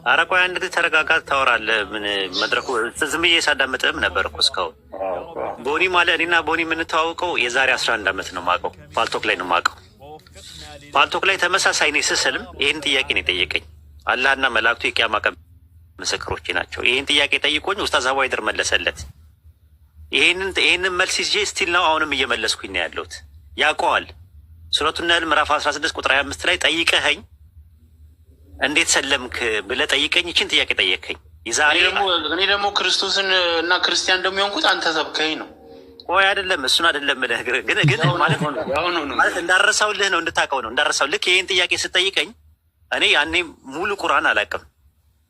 ኧረ ቆይ አንድ ጊዜ ተረጋጋ፣ ታወራለህ። ምን መድረኩ ዝም ብዬ ሳዳመጥህም ነበር እኮ እስካሁን። ቦኒ ማለት እኔና ቦኒ የምንተዋወቀው የዛሬ 11 ዓመት ነው የማውቀው። ፓልቶክ ላይ ነው የማውቀው። ፓልቶክ ላይ ተመሳሳይ እኔ ስስልም ይህን ጥያቄ ነው የጠየቀኝ። አላህና መላእክቱ የቂያማ ቀን ምስክሮቼ ናቸው። ይህን ጥያቄ ጠይቆኝ ኡስታዝ አቡሀይደር መለሰለት። ይህንን መልስ ይዤ ስቲል ነው አሁንም እየመለስኩኝ ነው ያለሁት። ያውቀዋል። ሱረቱ ነህል ምዕራፍ 16 ቁጥር 25 ላይ ጠይቀኸኝ እንዴት ሰለምክ ብለህ ጠይቀኝ። ይችን ጥያቄ ጠየቀኝ። እኔ ደግሞ ክርስቶስን እና ክርስቲያን ደግሞ የሆንኩት አንተ ሰብከኝ ነው። ቆይ አይደለም፣ እሱን አይደለም ብለህ ግን ማለት እንዳረሳውልህ ነው፣ እንድታውቀው ነው እንዳረሳው። ልክ ይህን ጥያቄ ስጠይቀኝ እኔ ያኔ ሙሉ ቁርአን አላውቅም፣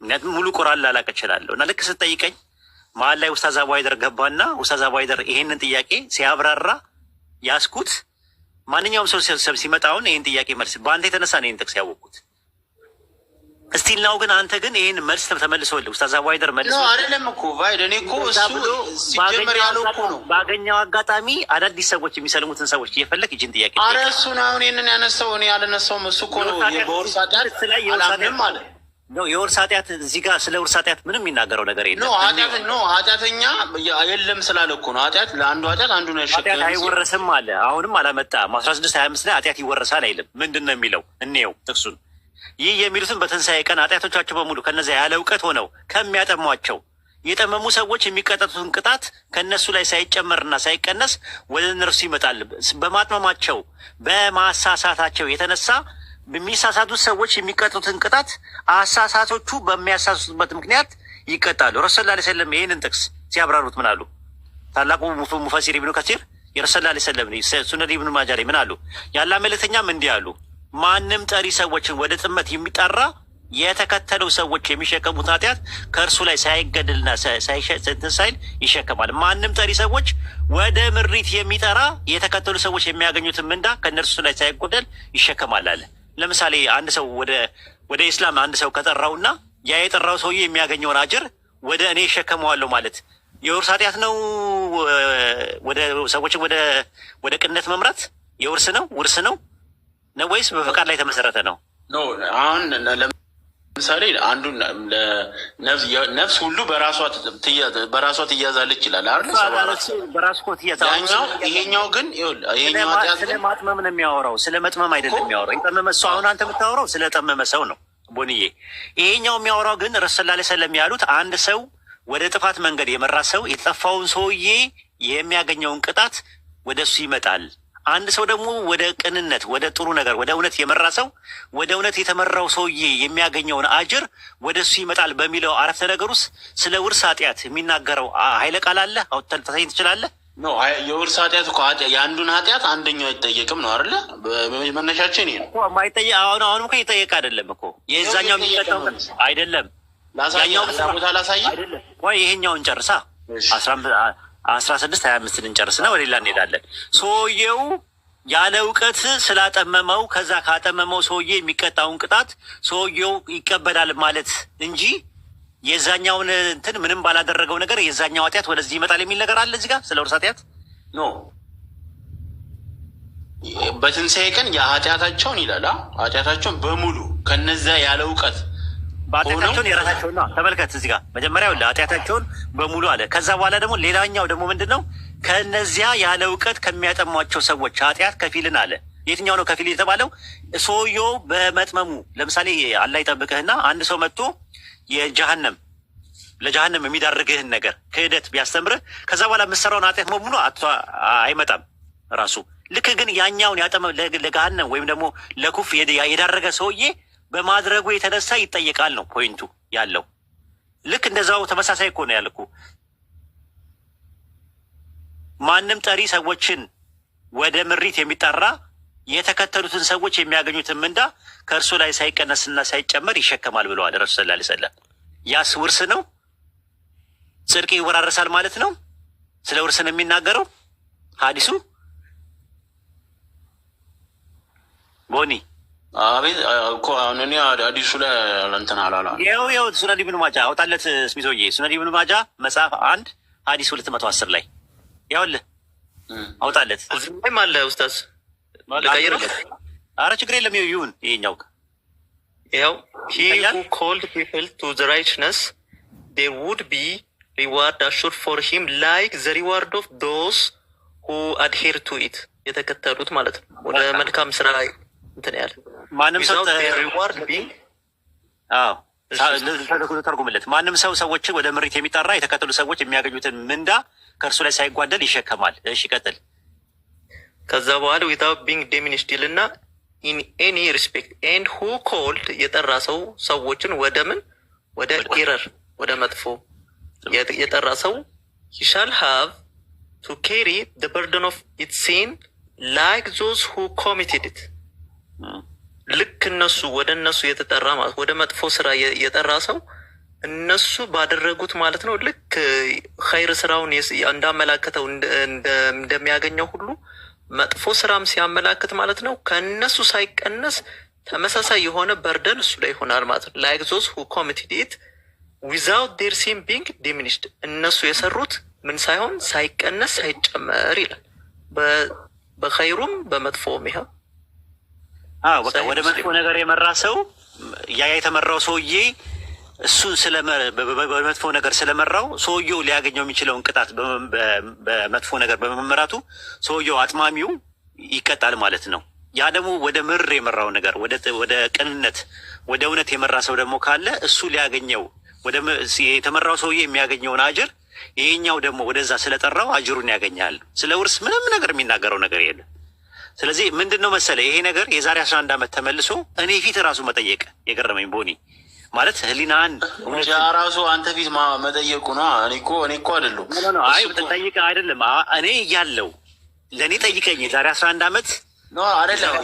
ምክንያቱም ሙሉ ቁርአን ላላቅ እችላለሁ። እና ልክ ስጠይቀኝ መሀል ላይ ኡስታዝ አቡሀይደር ገባና ኡስታዝ አቡሀይደር ይሄንን ጥያቄ ሲያብራራ ያስኩት። ማንኛውም ሰው ሲመጣ አሁን ይህን ጥያቄ መልስ በአንተ የተነሳ ነው ይህን ጥቅስ ያወቅኩት። እስቲል ናው ግን አንተ ግን ይህን መልስ ተመልሶልህ ኡስታዝ አቡሀይደር መልሶ አይደለም እኮ ቫይድ እኔ እኮ እሱ ሲጀመር ያለው እኮ ነው። ባገኘው አጋጣሚ አዳዲስ ሰዎች የሚሰልሙትን ሰዎች እየፈለግ ይችን ጥያቄ አረ እሱን አሁን ይህንን ያነሳው እኔ ያልነሳውም እሱ እኮ ነው። በውርስ ኃጢአት አላምንም አለ ነው። የውርስ ኃጢአት እዚህ ጋር ስለ ውርስ ኃጢአት ምንም የሚናገረው ነገር የለም። ኃጢአተኛ የለም ስላለ እኮ ነው። ኃጢአት ለአንዱ ኃጢአት አንዱ ነው ያሸከመው። ኃጢአት አይወረስም አለ። አሁንም አላመጣም። 16:25 ላይ ኃጢአት ይወረሳል አይልም። ምንድን ነው የሚለው? እንየው ጥቅሱን። ይህ የሚሉትን በትንሣኤ ቀን ኃጢአቶቻቸው በሙሉ ከነዚያ ያለ እውቀት ሆነው ከሚያጠሟቸው የጠመሙ ሰዎች የሚቀጠቱትን ቅጣት ከእነሱ ላይ ሳይጨመርና ሳይቀነስ ወደ እነርሱ ይመጣል። በማጥመማቸው በማሳሳታቸው የተነሳ በሚሳሳቱት ሰዎች የሚቀጡትን ቅጣት አሳሳቶቹ በሚያሳሱበት ምክንያት ይቀጣሉ። ረሱል ላ ሰለም ይህንን ጥቅስ ሲያብራሩት ምን አሉ? ታላቁ ሙፈሲር ኢብኑ ከሲር የረሱል ላ ሰለም ሱነን ኢብኑ ማጃ ላይ ምን አሉ? ያላ መልእክተኛም እንዲህ አሉ፣ ማንም ጠሪ ሰዎችን ወደ ጥመት የሚጠራ የተከተለው ሰዎች የሚሸከሙት ኃጢአት ከእርሱ ላይ ሳይገድልና ሳይል ይሸከማል። ማንም ጠሪ ሰዎች ወደ ምሪት የሚጠራ የተከተሉ ሰዎች የሚያገኙትን ምንዳ ከእነርሱ ላይ ሳይጎደል ይሸከማል አለ። ለምሳሌ አንድ ሰው ወደ ኢስላም አንድ ሰው ከጠራውና ያ የጠራው ሰውዬ የሚያገኘውን አጅር ወደ እኔ ይሸከመዋለሁ ማለት የውርስ ኃጢአት ነው? ወደ ሰዎችን ወደ ቅንነት መምራት የውርስ ነው? ውርስ ነው ወይስ በፈቃድ ላይ የተመሰረተ ነው? አሁን ለምሳሌ አንዱ ነፍስ ሁሉ በራሷ ትያዛለች ይላል አይደል? በራሱ ይሄኛው ግን ስለ ማጥመም ነው የሚያወራው፣ ስለ መጥመም አይደለም የሚያወራው። የጠመመ ሰው አሁን አንተ የምታወራው ስለ ጠመመ ሰው ነው ቦንዬ። ይሄኛው የሚያወራው ግን ረሱል ላ ሰለም ያሉት አንድ ሰው ወደ ጥፋት መንገድ የመራ ሰው የጠፋውን ሰውዬ የሚያገኘውን ቅጣት ወደ እሱ ይመጣል። አንድ ሰው ደግሞ ወደ ቅንነት ወደ ጥሩ ነገር ወደ እውነት የመራ ሰው ወደ እውነት የተመራው ሰውዬ የሚያገኘውን አጅር ወደ እሱ ይመጣል በሚለው አረፍተ ነገር ውስጥ ስለ ውርስ ኃጢአት የሚናገረው ኃይለ ቃል አለ። አውጥተህ ልታሳየኝ ትችላለህ? የውርስ ኃጢአት እኮ የአንዱን ኃጢአት አንደኛው አይጠየቅም ነው አይደለ? መነሻችን ይሄ ነው። ማይጠየቅ አሁንም እኮ ይጠየቅ አይደለም እኮ የዛኛው የሚጠቀም አይደለም። ቦታ ላሳይ አይደለም። ቆይ ይሄኛውን ጨርሳ 16:25 እንጨርስና ወደ ሌላ እንሄዳለን። ሰውየው ያለ እውቀት ስላጠመመው ከዛ ካጠመመው ሰውዬ የሚቀጣውን ቅጣት ሰውየው ይቀበላል ማለት እንጂ የዛኛውን እንትን ምንም ባላደረገው ነገር የዛኛው ኃጢአት ወደዚህ ይመጣል የሚል ነገር አለ እዚህ ጋር ስለ ውርስ ኃጢአት በትንሣኤ ቀን የኃጢአታቸውን ይላል ኃጢአታቸውን በሙሉ ከነዚያ ያለ እውቀት በኃጢአታቸውን የራሳቸውን ነው። ተመልከት እዚህ ጋር መጀመሪያው ለኃጢአታቸውን በሙሉ አለ። ከዛ በኋላ ደግሞ ሌላኛው ደግሞ ምንድን ነው? ከነዚያ ያለ እውቀት ከሚያጠሟቸው ሰዎች ኃጢአት ከፊልን አለ። የትኛው ነው ከፊል የተባለው? ሰውየው በመጥመሙ ለምሳሌ አላህ ይጠብቅህና አንድ ሰው መጥቶ ለጀሃነም የሚዳርግህን ነገር ክህደት ቢያስተምርህ ከዛ በኋላ የምትሰራውን ኃጢአት በሙሉ አይመጣም ራሱ። ልክ ግን ያኛውን ለገሃነም ወይም ደግሞ ለኩፍ የዳረገ ሰውዬ በማድረጉ የተነሳ ይጠየቃል ነው ፖይንቱ ያለው። ልክ እንደዛው ተመሳሳይ እኮ ነው ያልኩ። ማንም ጠሪ ሰዎችን ወደ ምሪት የሚጠራ የተከተሉትን ሰዎች የሚያገኙትን ምንዳ ከእርሱ ላይ ሳይቀነስና ሳይጨመር ይሸከማል ብለዋል ረሱል ሰለላሁ ዐለይሂ ወሰለም። ያስ ውርስ ነው? ጽድቅ ይወራረሳል ማለት ነው? ስለ ውርስ ነው የሚናገረው ሀዲሱ ቦኒ አቤት እኮ አሁን እኔ አዲሱ ላይ እንትን አላላ ይኸው ሱነን ኢብኑ ማጃ አውጣለት ስሚዞዬ። ሱነን ኢብኑ ማጃ መጽሐፍ 1 ሐዲስ 210 ላይ ያውልህ አውጣለት። እዚህም አለ ኡስታዝ ልቀይረው? ኧረ ችግር የለም ይሁን። ይሄኛው ይኸው he who called people to the righteousness there would be reward assured for him like the reward of those who adhere to it የተከተሉት ማለት ነው። ወደ መልካም ስራ እንትን ያለ ማንም ሰው reward being ተርጉምለት። ማንም ሰው ሰዎችን ወደ ምሪት የሚጠራ የተከተሉ ሰዎች የሚያገኙትን ምንዳ ከእርሱ ላይ ሳይጓደል ይሸከማል። እሺ ቀጥል። ከዛ በኋላ without being diminished ይልና in any respect and who called የጠራ ሰው ሰዎችን ወደ ምን ወደ ኤረር ወደ መጥፎ የጠራ ሰው he shall have to carry the burden of its sin like those who committed it ልክ እነሱ ወደ እነሱ የተጠራ ማለት ወደ መጥፎ ስራ የጠራ ሰው እነሱ ባደረጉት ማለት ነው። ልክ ኸይር ስራውን እንዳመላከተው እንደሚያገኘው ሁሉ መጥፎ ስራም ሲያመላክት ማለት ነው ከእነሱ ሳይቀነስ ተመሳሳይ የሆነ በርደን እሱ ላይ ይሆናል ማለት ነው። like those who committed it without their sin being diminished እነሱ የሰሩት ምን ሳይሆን ሳይቀነስ ሳይጨመር ይላል። በኸይሩም በመጥፎም ይሄ በቃ ወደ መጥፎ ነገር የመራ ሰው ያ የተመራው ሰውዬ እሱ በመጥፎ ነገር ስለመራው ሰውየው ሊያገኘው የሚችለውን ቅጣት በመጥፎ ነገር በመመራቱ ሰውየው አጥማሚው ይቀጣል ማለት ነው። ያ ደግሞ ወደ ምር የመራው ነገር ወደ ቅንነት ወደ እውነት የመራ ሰው ደግሞ ካለ እሱ ሊያገኘው የተመራው ሰውዬ የሚያገኘውን አጅር ይሄኛው ደግሞ ወደዛ ስለጠራው አጅሩን ያገኛል። ስለ ውርስ ምንም ነገር የሚናገረው ነገር የለም። ስለዚህ ምንድን ነው መሰለ ይሄ ነገር የዛሬ 11 ዓመት ተመልሶ እኔ ፊት ራሱ መጠየቅ የገረመኝ ቦኒ ማለት ህሊናን ራሱ አንተ ፊት መጠየቁ ነው። እኔ እኮ አይደለም ጠይቀ አይደለም እኔ እያለው ለእኔ ጠይቀኝ የዛሬ 11 ዓመት አይደለም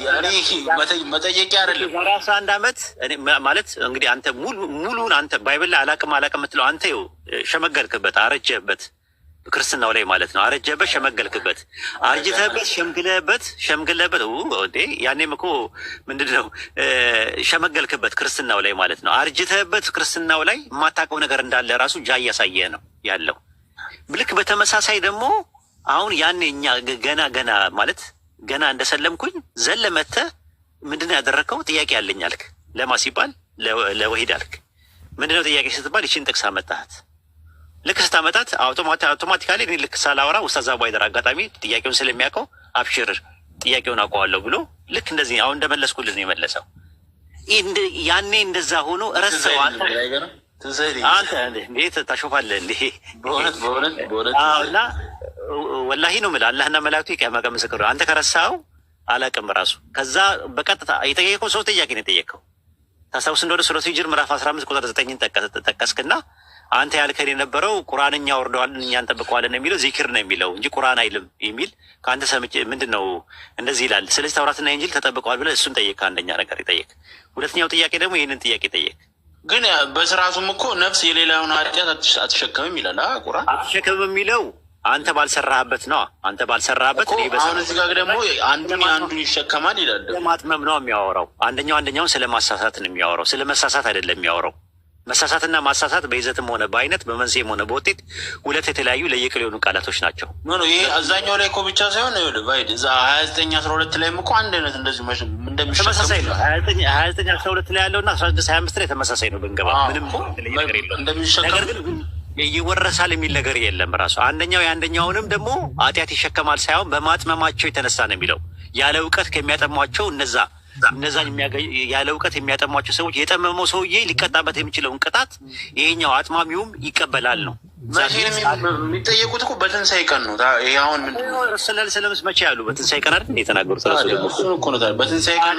መጠየቂያ አይደለም። ዛሬ 11 ዓመት ማለት እንግዲህ አንተ ሙሉን አንተ ባይብል ላይ አላቅም የምትለው አንተ ሸመገልክበት፣ አረጀህበት ክርስትናው ላይ ማለት ነው። አረጀህበት፣ ሸመገልክበት፣ አርጅተህበት፣ ሸምግለህበት ያኔም እኮ ምንድን ነው ሸመገልክበት ክርስትናው ላይ ማለት ነው። አርጅተህበት ክርስትናው ላይ የማታውቀው ነገር እንዳለ ራሱ ጃ እያሳየህ ነው ያለው። ልክ በተመሳሳይ ደግሞ አሁን ያኔ እኛ ገና ማለት ገና እንደሰለምኩኝ ዘለመተህ ምንድነው ያደረግከው? ጥያቄ አለኝ አልክ። ለማ ሲባል ለወሂድ አልክ። ምንድነው ጥያቄ ስትባል ይችን ጥቅስ አመጣሃት። ልክ ስታመጣት አውቶማቲካሊ እኔ ልክ ሳላወራ ኡስታዝ አቡ አይደር አጋጣሚ ጥያቄውን ስለሚያውቀው አብሽር ጥያቄውን አውቀዋለሁ ብሎ ልክ እንደዚህ አሁን እንደመለስኩልን የመለሰው ያኔ እንደዛ ሆኖ ረሰው አንተ እንዴት ታሾፋለህ እንዴ? እና ወላሂ ነው የምልህ አላህና መላእክቱ የቂያማ ቀን ምስክር ነው። አንተ ከረሳኸው አላውቅም ራሱ ከዛ በቀጥታ የጠየቀው ሰው ጥያቄ ነው የጠየቀው። ታስታውስ እንደሆነ ሱረቱ ሂጅር ምዕራፍ 15 ቁጥር 9 ጠቀስክና አንተ ያልከን የነበረው ቁርአን እኛ ወርደዋል እኛ እንጠብቀዋለን የሚለው ዚክር ነው የሚለው እንጂ ቁርአን አይልም የሚል ከአንተ ሰምቼ ምንድን ነው እንደዚህ ይላል። ስለዚህ ተውራትና ኢንጂል ተጠብቀዋል ብለህ እሱን ጠየቅ። አንደኛ ነገር ይጠየቅ። ሁለተኛው ጥያቄ ደግሞ ይህንን ጥያቄ ጠየቅ። ግን በስርዓቱም እኮ ነፍስ የሌላውን ኃጢአት አትሸከምም ይላል ቁርአን። አትሸከምም የሚለው አንተ ባልሰራህበት ነው። አንተ ባልሰራህበት አሁን እዚህ ጋር ደግሞ አንዱን ይሸከማል ይላል። ለማጥመም ነው የሚያወራው። አንደኛውን ስለ ማሳሳት ነው የሚያወራው። ስለ መሳሳት አይደለም የሚያወራው። መሳሳትና ማሳሳት በይዘትም ሆነ በአይነት በመንስኤም ሆነ በውጤት ሁለት የተለያዩ ለየቅል የሆኑ ቃላቶች ናቸው። ይሄ አብዛኛው ላይ እኮ ብቻ ሳይሆን ባይድ እዛ 29-12 ላይም እኮ አንድ አይነት እንደዚህ ተመሳሳይ ነው። 29-12 ላይ ያለውና 16-25 ላይ ተመሳሳይ ነው። ብንገባ ምንም ነገር የለውም። ነገር ግን ይወረሳል የሚል ነገር የለም። ራሱ የአንደኛውንም ደግሞ ኃጢአት ይሸከማል ሳይሆን በማጥመማቸው የተነሳ ነው የሚለው። ያለ እውቀት ከሚያጠሟቸው እነዛን ያለ እውቀት የሚያጠሟቸው ሰዎች የጠመመው ሰውዬ ሊቀጣበት የሚችለውን ቅጣት ይሄኛው አጥማሚውም ይቀበላል ነው። የሚጠየቁት እኮ በትንሳኤ ቀን ነው። ይሄ አሁን ስለምስ መቼ ያሉ በትንሳኤ ቀን አይደል የተናገሩት? በትንሳኤ ቀን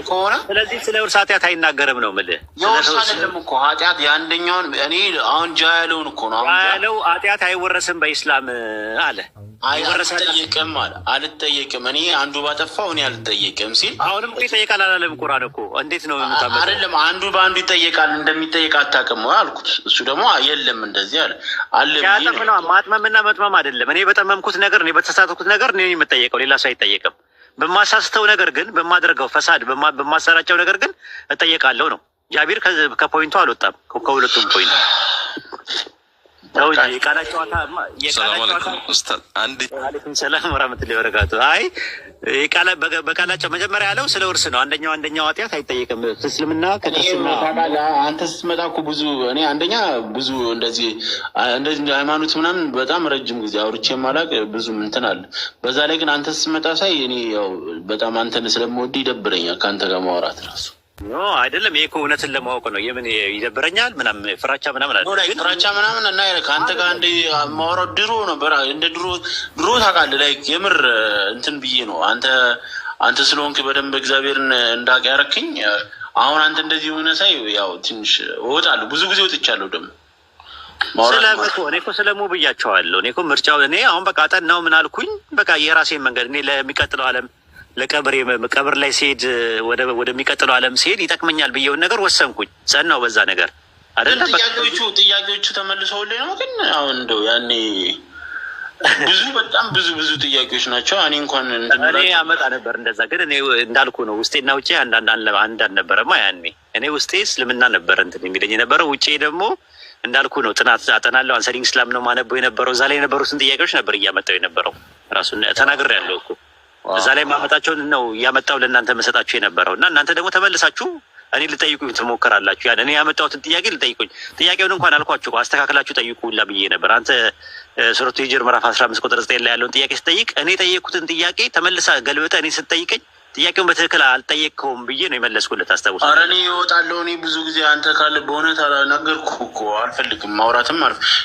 ከሆነ ስለዚህ ስለ ውርስ ኃጢአት አይናገርም ነው የምልህ። የውርስ አይደለም እኮ ኃጢአት የአንደኛውን እኔ አሁን ጃ ያለውን እኮ ነው ያለው። ኃጢአት አይወረስም በኢስላም አለ። አልጠየቅም አለ። አልጠየቅም እኔ አንዱ ባጠፋው እኔ አልጠየቅም ሲል አሁንም እኮ ይጠየቃል አላለም? ቁርአን እኮ እንዴት ነው አይደለም አንዱ በአንዱ ይጠየቃል። እንደሚጠየቅ አታውቅም አልኩት። እሱ ደግሞ የለም እንደዚህ አለ ያጠፍነው ማጥመምና መጥመም አይደለም። እኔ በጠመምኩት ነገር እኔ በተሳሳትኩት ነገር እኔ የምጠየቀው ሌላ ሰው አይጠየቅም። በማሳስተው ነገር ግን በማድረገው ፈሳድ በማሰራጨው ነገር ግን እጠየቃለሁ ነው። ጃቢር ከፖይንቱ አልወጣም። ከሁለቱም ፖይንት የቃላት ጨዋታ አለይኩም ሰላም ወራህመቱላሂ ወበረካቱ። አይ በቃላቸው መጀመሪያ ያለው ስለ ውርስ ነው። አንደኛው ኃጢአት አይጠየቅም። እስልምና ከክርስትና አንተ ስትመጣ እኮ ብዙ እኔ አንደኛ ብዙ እንደዚህ ሃይማኖት ምናምን በጣም ረጅም ጊዜ አውርቼ የማላቅ ብዙ እንትን አለ። በዛ ላይ ግን አንተ ስትመጣ ሳይ እኔ ያው በጣም አንተን ስለምወድ ይደብረኛል ከአንተ ጋር ማውራት ራሱ። አይደለም ይሄ እኮ እውነትን ለማወቅ ነው። የምን ይደብረኛል ምናምን ፍራቻ ምናምን አለ ፍራቻ ምናምን እና ከአንተ ጋር እንደ ማውራት ድሮ ነበር እንደ ድሮ ታውቃለህ። ላይ የምር እንትን ብዬ ነው አንተ ስለሆንክ በደንብ እግዚአብሔርን እንዳውቅ ያረክኝ። አሁን አንተ እንደዚህ የሆነ ሳይ ያው ትንሽ እወጣለሁ። ብዙ ጊዜ ወጥቻለሁ ደግሞ እኔ እኮ ስለሙ ብያቸዋለሁ። እኔ እኮ ምርጫው እኔ አሁን በቃ ጠናው ምን አልኩኝ። በቃ የራሴን መንገድ እኔ ለሚቀጥለው ዓለም ቀብር ላይ ሲሄድ ወደሚቀጥለው ዓለም ሲሄድ ይጠቅመኛል ብዬውን ነገር ወሰንኩኝ። ጸናው በዛ ነገር አይደለም። ጥያቄዎቹ ተመልሰውልኝ ነው። ግን አሁን እንደው ያኔ በጣም ብዙ ጥያቄዎች ናቸው። እኔ እንኳን እኔ አመጣ ነበር እንደዛ። ግን እኔ እንዳልኩ ነው ውስጤና ውጪ አንድ አልነበረማ። ያኔ እኔ ውስጤ እስልምና ነበር እንትን የሚለኝ የነበረው፣ ውጪ ደግሞ እንዳልኩ ነው ጥናት አጠናለሁ። አንሰሪንግ እስላም ነው ማነበው የነበረው። እዛ ላይ የነበሩትን ጥያቄዎች ነበር እያመጣው የነበረው። ራሱን ተናግሬያለሁ እኮ እዛ ላይ ማመጣቸውን ነው እያመጣው ለእናንተ መሰጣችሁ የነበረው። እና እናንተ ደግሞ ተመልሳችሁ እኔ ልጠይቁኝ ትሞክራላችሁ። ያን እኔ ያመጣሁትን ጥያቄ ልጠይቁኝ፣ ጥያቄውን እንኳን አልኳችሁ አስተካክላችሁ ጠይቁ ሁላ ብዬ ነበር። አንተ ሱረቱ ሂጅር ምዕራፍ 15 ቁጥር 9 ላይ ያለውን ጥያቄ ስጠይቅ እኔ የጠየቅኩትን ጥያቄ ተመልሳ ገልብጠህ እኔ ስትጠይቀኝ ጥያቄውን በትክክል አልጠየቅከውም ብዬ ነው የመለስኩለት። አስታውስ። ኧረ እኔ እወጣለሁ። እኔ ብዙ ጊዜ አንተ ካለ በእውነት ነገርኩህ እኮ አልፈልግም ማውራትም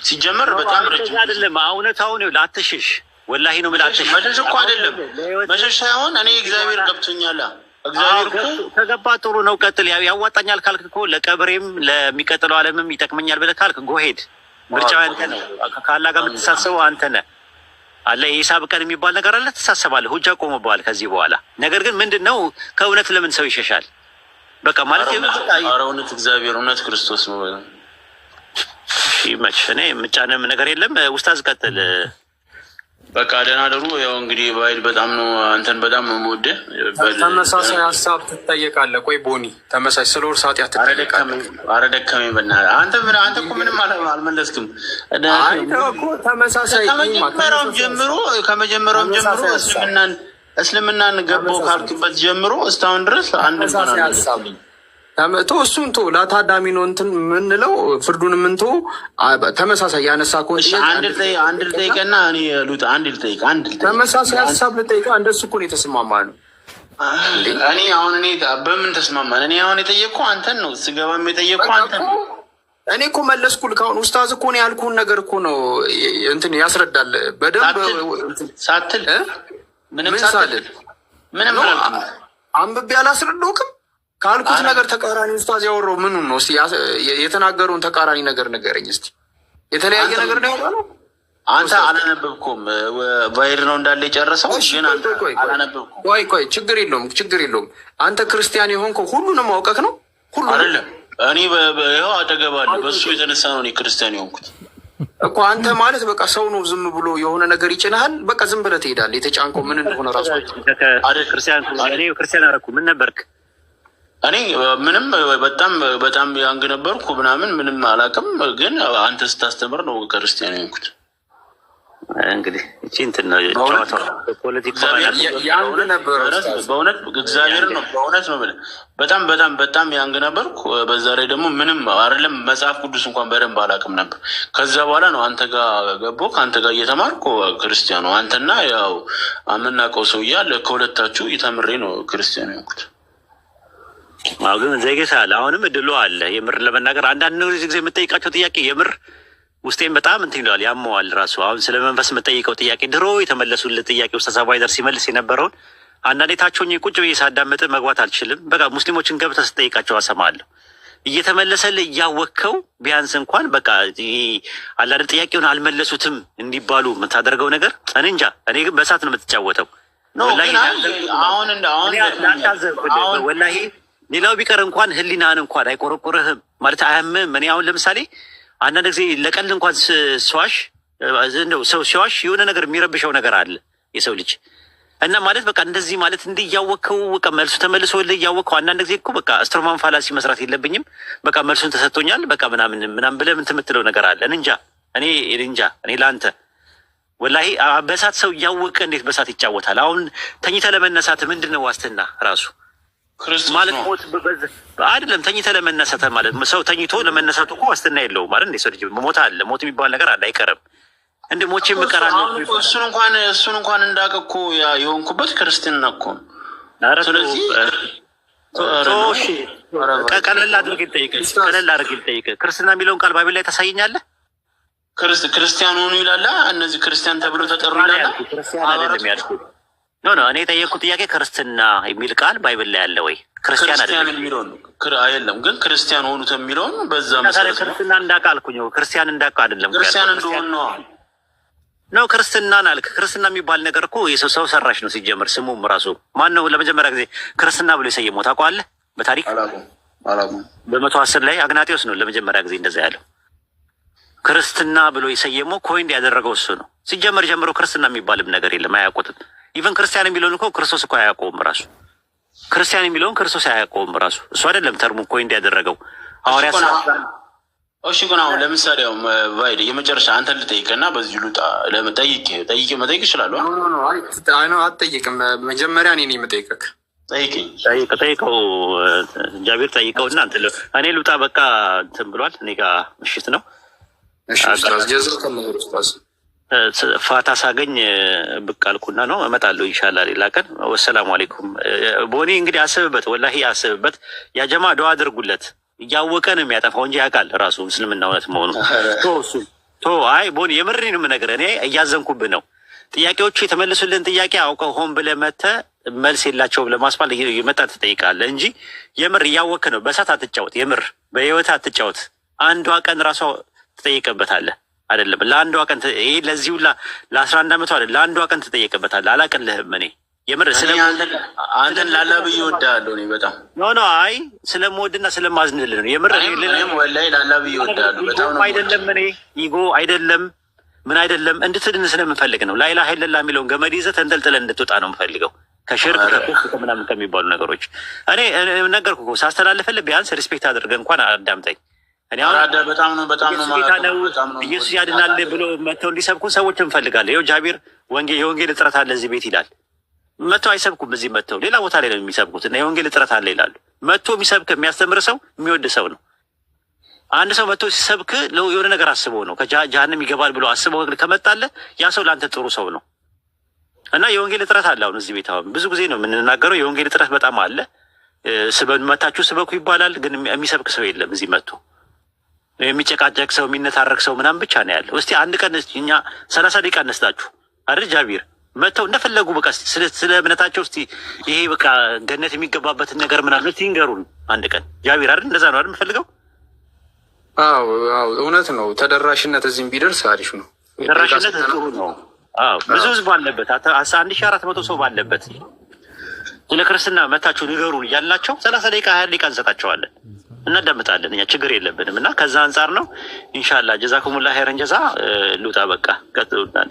ሲጀመር በጣም ረጅም አይደለም። እውነታውን አትሽሽ። ወላሂ ነው የምልህ። መሸሽ እኮ አይደለም መሸሽ ሳይሆን እኔ እግዚአብሔር ገብቶኛል። እግዚአብሔር እኮ ከገባ ጥሩ ነው። ቀጥል። ያዋጣኛል ካልክ እኮ ለቀብሬም ለሚቀጥለው ዓለምም ይጠቅመኛል ብለህ ካልክ ጎሄድ። ምርጫው አንተ ነው። ከአላህ ጋር የምትሳሰበው አንተ ነህ። አለ የሂሳብ ቀን የሚባል ነገር አለ። ትሳሰባለህ። ሁጃ ቆመብሃል ከዚህ በኋላ። ነገር ግን ምንድን ነው ከእውነት ለምን ሰው ይሸሻል? በቃ ማለት እውነት እግዚአብሔር እውነት ክርስቶስ ነው። መች እኔ የምጫንም ነገር የለም። ኡስታዝ ቀጥል። በቃ ደህና ደሩ። ያው እንግዲህ ባይል በጣም ነው አንተን በጣም ነው የምወደህ። ተመሳሳይ ሀሳብ ትጠየቃለህ። ቆይ ቦኒ ተመሳሳይ ስለ ውርስ ኃጢአት ትጠየቃለህ። ኧረ ደከመኝ በእናትህ። አንተ እኮ ምንም አልመለስክም። ተመሳሳይ ከመጀመሪያውም ጀምሮ እስልምናን ገባሁ ካልክበት ጀምሮ እስካሁን ድረስ አንድ ሀሳብ ተመቶ እሱን ቶ ለታዳሚ ነው እንትን የምንለው ፍርዱን ምንቶ ተመሳሳይ ያነሳ ኮን አንድ ልጠይቀና እኔ ሉት አንድ ልጠይቅ ተመሳሳይ ሀሳብ ልጠይቀ እንደሱ እኮ ነው የተስማማ ነው። እኔ አሁን በምን ተስማማን? እኔ አሁን የጠየቅኩ አንተን ነው። ስገባም የጠየቅኩ አንተን ነው። እኔ እኮ መለስኩ። ልካሁን ኡስታዝ እኮ ነው ያልኩህን ነገር እኮ ነው እንትን ያስረዳል በደንብ ሳትል ምንም ሳትል ምንም አንብቤ አላስረዳሁም ካልኩት ነገር ተቃራኒ ኡስታዝ ያወራው ምኑን ነው? እስቲ የተናገረውን ተቃራኒ ነገር ንገረኝ እስቲ። የተለያየ ነገር ነው ያወራው። አንተ አላነበብኩም። ቫይር ነው እንዳለ የጨረሰው ግን አንተ አላነበብኩም። ቆይ ችግር የለውም። አንተ ክርስቲያን የሆንከው ሁሉንም አውቀህ ነው? ሁሉ አይደለም። እኔ ይኸው አጠገባለሁ። በሱ የተነሳ ነው እኔ ክርስቲያን የሆንኩት እኮ። አንተ ማለት በቃ ሰው ነው ዝም ብሎ የሆነ ነገር ይጭንሃል። በቃ ዝም ብለህ ትሄዳለህ። የተጫንከው ምን እንደሆነ ራሱ ክርስቲያን አደረኩ። ምን ነበርክ? እኔ ምንም በጣም ያንግ ነበርኩ ምንም አላውቅም። ግን አንተ ስታስተምር ነው ክርስቲያን የሆንኩት። እንግዲህ እቺ እንትን ነው ጨዋታው። ፖለቲካ ያንግ ነበር። በእውነት እግዚአብሔር ነው በእውነት ነው። በጣም ያንግ ነበርኩ። በዛ ላይ ደግሞ ምንም አይደለም መጽሐፍ ቅዱስ እንኳን በደንብ አላውቅም ነበር። ከዛ በኋላ ነው አንተ ጋር ገባሁ። ከአንተ ጋር እየተማርኩ ክርስቲያኑ አንተና ያው የምናውቀው ሰው እያለ ከሁለታችሁ እየተምሬ ነው ክርስቲያን የሆንኩት። ግን ዘይጌሳል አሁንም እድሉ አለ። የምር ለመናገር አንዳንድ ጊዜ የምጠይቃቸው ጥያቄ የምር ውስጤን በጣም እንትን ይለዋል፣ ያመዋል ራሱ። አሁን ስለ መንፈስ የምጠይቀው ጥያቄ ድሮ የተመለሱለት ጥያቄ ኡስታዝ አቡሀይደር ሲመልስ የነበረውን አንዳንዴ ታችሁኝ ቁጭ ብዬ ሳዳመጥ መግባት አልችልም። በቃ ሙስሊሞችን ገብተህ ስጠይቃቸው አሰማለሁ። እየተመለሰልህ እያወቅከው ቢያንስ እንኳን በቃ አላደ ጥያቄውን አልመለሱትም እንዲባሉ የምታደርገው ነገር እኔ እንጃ። እኔ ግን በእሳት ነው የምትጫወተው ወላሂ። ሌላው ቢቀር እንኳን ህሊናን እንኳን አይቆረቆርህም ማለት አያምም። እኔ አሁን ለምሳሌ አንዳንድ ጊዜ ለቀልድ እንኳን ስዋሽ እንደው ሰው ሲዋሽ የሆነ ነገር የሚረብሸው ነገር አለ የሰው ልጅ እና ማለት በቃ እንደዚህ ማለት እንዲህ እያወቅኸው በቃ መልሱ ተመልሶልህ እያወቅኸው አንዳንድ ጊዜ እኮ በቃ ስትሮማን ፋላሲ መስራት የለብኝም በቃ መልሱን ተሰጥቶኛል በቃ ምናምን ብለህ ምን የምትለው ነገር አለ። እንጃ እኔ እንጃ። እኔ ለአንተ ወላሂ በእሳት ሰው እያወቀ እንዴት በእሳት ይጫወታል? አሁን ተኝተህ ለመነሳት ምንድን ነው ዋስትና ራሱ ማለት ሞት አይደለም። ተኝተህ ለመነሳት ማለት ሰው ተኝቶ ለመነሳቱ እኮ ዋስትና የለውም ማለት እንደ ሰው ልጅ ሞት አለ። ሞት የሚባል ነገር አለ፣ አይቀርም። እንደ ሞቼ የምቀራለሁ እሱን እንኳን እንዳውቅ እኮ የሆንኩበት ክርስትና እኮ ነው። ስለዚህ ቀለል አድርግ ልጠይቅህ፣ ክርስትና የሚለውን ቃል ባይብል ላይ ታሳየኛለህ? ክርስቲያን ሆኑ ይላል። እነዚህ ክርስቲያን ተብሎ ተጠሩ ይላል። ክርስቲያን አይደለም ያልኩት። ኖ እኔ የጠየቅኩት ጥያቄ ክርስትና የሚል ቃል ባይብል ላይ አለ ወይ? ክርስቲያን የሚለውን አይደለም፣ ግን ክርስቲያን ሆኑት የሚለውን በዛ መሰረት ክርስትና እንዳውቅ አልኩኝ። ክርስቲያን እንዳውቅ አይደለም፣ ክርስቲያን እንደሆነ ነው። ክርስትናን አልክ። ክርስትና የሚባል ነገር እኮ ሰው ሰራሽ ነው ሲጀምር። ስሙም ራሱ ማን ነው ለመጀመሪያ ጊዜ ክርስትና ብሎ የሰየመው ታውቀዋለህ? በታሪክ በ110 ላይ አግናጢዎስ ነው ለመጀመሪያ ጊዜ እንደዛ ያለው። ክርስትና ብሎ የሰየመው ኮይንድ ያደረገው እሱ ነው። ሲጀመር ጀምሮ ክርስትና የሚባልም ነገር የለም፣ አያውቁትም። ኢቨን ክርስቲያን የሚለውን እኮ ክርስቶስ እኮ አያውቀውም ራሱ። ክርስቲያን የሚለውን ክርስቶስ አያውቀውም ራሱ። እሱ አይደለም ተርሙ ኮይንድ ያደረገው ሐዋርያ። እሺ ግን አሁን ለምሳሌ ቫይድ የመጨረሻ አንተ ልጠይቅና በዚህ ሉጣ ጠይቄ መጠየቅ ይችላሉ? አትጠይቅም። መጀመሪያ እኔ የምጠይቅህ ጠይቀው ጃቢር ጠይቀው እና እኔ ልውጣ በቃ እንትን ብሏል። እኔ ጋ ምሽት ነው። ፋታ ሳገኝ ብቅ አልኩና ነው እመጣለሁ ኢንሻላህ ሌላ ቀን። ወሰላሙ አሌይኩም። ቦኒ እንግዲህ አስብበት፣ ወላሂ አስብበት። ያጀማ ዱዓ አድርጉለት። እያወቀ ነው የሚያጠፋው እንጂ ያውቃል ራሱ ምስልምና እውነት መሆኑ። አይ ቦኒ የምሬን የምነግርህ እኔ እያዘንኩብህ ነው። ጥያቄዎቹ የተመለሱልን ጥያቄ አውቀው ሆን ብለህ መተህ መልስ የላቸውም ለማስባል የመጣ ትጠይቃለህ እንጂ የምር እያወቅህ ነው። በእሳት አትጫወት፣ የምር በህይወት አትጫወት። አንዷ ቀን ራሷ ትጠይቅበታለህ አይደለም ለአንዷ ቀን። ይሄ ለዚሁ ለ11 ዓመቱ አይደል ለአንዷ ቀን ትጠይቅበታለህ። አላቅልህም እኔ የምር አንተን ላላ ብዬ እወድሃለሁ። እኔ በጣም ኖ አይ ስለምወድና ስለማዝንልህ ነው የምር። ወላሂ ላላ ብዬ እወድሃለሁ በጣም አይደለም እኔ ኢጎ አይደለም ምን አይደለም እንድትድን ስለምፈልግ ነው። ላኢላሀ ኢለላህ የሚለውን ገመድ ይዘህ ተንጠልጥለን እንድትወጣ ነው የምፈልገው ከሽርክ ከኩፍር ከምናምን ከሚባሉ ነገሮች። እኔ ነገርኩህ እኮ ሳስተላልፍልህ ቢያንስ ሪስፔክት አድርገህ እንኳን አዳምጠኝ። እኔ በጣም ነው ኢየሱስ ያድናል ብሎ መጥተው እንዲሰብኩን ሰዎች እንፈልጋለን። ይኸው ጃቢር የወንጌል እጥረት አለ እዚህ ቤት ይላል። መጥተው አይሰብኩም። እዚህ መጥተው ሌላ ቦታ ላይ ነው የሚሰብኩት እና የወንጌል እጥረት አለ ይላሉ። መጥቶ የሚሰብክ የሚያስተምር ሰው የሚወድ ሰው ነው። አንድ ሰው መጥቶ ሲሰብክ የሆነ ነገር አስበው ነው ከጀሃነም ይገባል ብሎ አስበው ከመጣለህ ያ ሰው ለአንተ ጥሩ ሰው ነው። እና የወንጌል እጥረት አለ አሁን እዚህ ቤት። አሁን ብዙ ጊዜ ነው የምንናገረው የወንጌል እጥረት በጣም አለ። መታችሁ ስበኩ ይባላል፣ ግን የሚሰብክ ሰው የለም እዚህ መጥቶ። የሚጨቃጨቅ ሰው የሚነታረክ ሰው ምናምን ብቻ ነው ያለው። እስቲ አንድ ቀን እኛ 30 ደቂቃ እነስታችሁ አይደል ጃቢር መጥተው እንደፈለጉ በቃ ስለ እምነታቸው እስቲ ይሄ በቃ ገነት የሚገባበትን ነገር ምናምን እስቲ ይንገሩን አንድ ቀን ጃቢር አይደል? እንደዛ ነው አይደል የምፈልገው? አዎ እውነት ነው። ተደራሽነት እዚህም ቢደርስ አሪፍ ነው። ተደራሽነት ጥሩ ነው። ብዙ ህዝብ ባለበት 1400 ሰው ባለበት ስለ ክርስትና መታችሁ ንገሩን እያልናቸው 30 ደቂቃ 20 ደቂቃ እንሰጣቸዋለን። እናዳምጣለን። እኛ ችግር የለብንም። እና ከዛ አንጻር ነው ኢንሻአላህ ጀዛኩሙላህ ኸይረን ጀዛ። ልውጣ በቃ ቀጥሉናል።